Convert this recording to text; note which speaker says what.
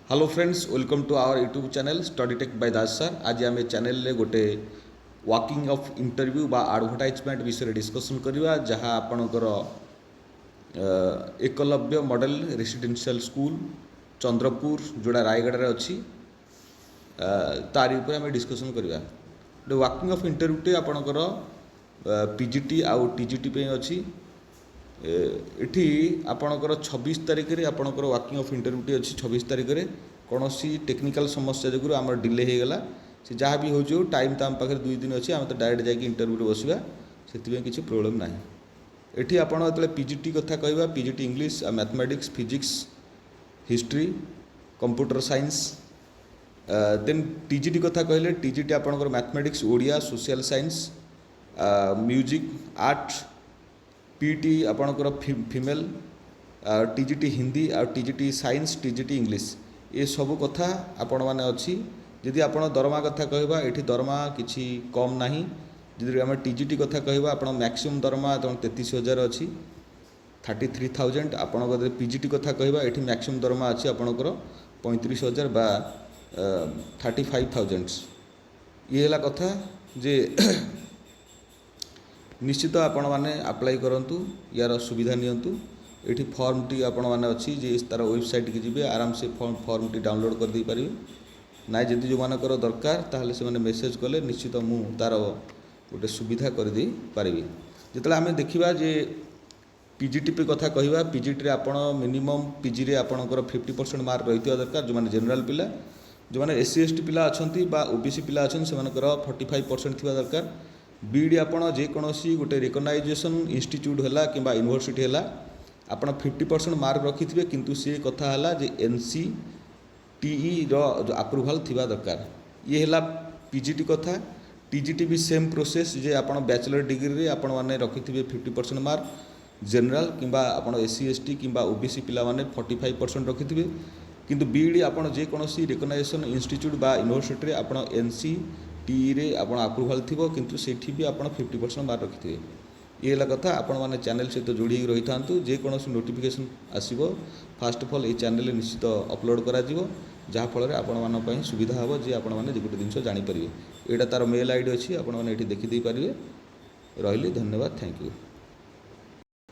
Speaker 1: Hello friends, welcome to our YouTube channel study tech by Das sir. आज आम channel रे गोटे वाकिंग ऑफ इंटरव्यू बा एडवर्टाइजमेंट विषय डिस्कसन करवा जहाँ आपणकर Eklavya model residential school Chandrapur Joda Raigarh अच्छी तारी उपर आम डिस्कसन करवा। वाकिंग ऑफ इंटरव्यूटे आपणकर पीजीटी आउ टीजीटी पे अच्छी एठी आपणकर 26 तारिख रे आपणकर वाकिंग ऑफ इंटरव्यूटी अच्छी 26 तारिख रे कौन सी टेक्निकल समस्या जो आम डिले हो गला से जहाँ भी हो टाइम तो आम पाखे 2 दिन अच्छी आम तो डायरेक्ट जाकि इंटरव्यू बसवा से किसी प्रोब्लेम ना। एठी आपण जो पीजीटी कथा कहवा PGT English mathematics physics history computer science then TGT कथा कहले टीजीटी आपणकर mathematics Odia social science music art PT आपणकर फीमेल टीजीटी हिंदी आ टीजीटी साइंस टीजीटी इंग्लिश ये सब कथा आपण मैंने अच्छी। जदि आप दरमा कथा कहवा ये दरमा किसी कम ना। जदि आम टीजीटी कथा कहवा आप मैक्सिमम दरमा 33,000 अच्छी 33,000। आप पीजीटी कथा कहवा ये मैक्सिमम दरमा अच्छी आपणकर 35,000 बा 35,000। ये है कथा जे निश्चित आपण मैंने अप्लाई करूँ यार सुविधा नियंतु। ये फॉर्म टी आपण मैंने अच्छी जे तार वेबसाइट की जी आराम से फॉर्म टी डाउनलोड कर दे पारे ना। जदि जो मानकर दरकार ताहले से मैंने मेसेज कले निश्चित मु तार गोटे सुविधा कर दे पारिबी। जिते आम देखा जे पीजीटी पे कथा कहवा पीजीटी रे आपण मिनिमम पीजी रे आपणकर 50% मार्क रही दरकार। जो मैंने जनरल पिला जो मैंने SC ST पिला अच्छा बा OBC पिला अच्छा से 45% थी दरकार। बीडी आपण जेकोसी गोटे रिकग्नाइजेशन इंस्टीट्यूट है कि यूनिवर्सिटी है आप 50% मार्क रखि थे किंतु सी कथा है जे NCTE रो अप्रूवाल थिबा दरकार। ये है पीजीटी कथा। टीजीटी भी सेम प्रोसेस जे आप बैचलर डिग्री रे आपण माने रखि थे 50% मार्क जनरल कि SC ST कि OBC पिला माने 45% रखि थे किंतु बीडी आप जेकोसी रिकग्नाइजेशन इंस्टीट्यूट बा यूनिवर्सिटी रे आपण NCTE रे आप अप्रूवाल थी किंतु सेठी भी आप 50% मार्क रखि थे। ये है कथा। आपण मैंने चैनल सहित जोड़ी रही था जेकोसी नोटिफिकेशन आसो फास्ट ऑफ ऑल ये चैनल निश्चित अपलोड करा जहाँफल आपण मानी सुविधा हे जे आपण मैंने गोटे जिन जापर। यहाँ तार मेल ID अच्छी आपण मैंने देखीदे पारे। रही धन्यवाद, थैंक यू।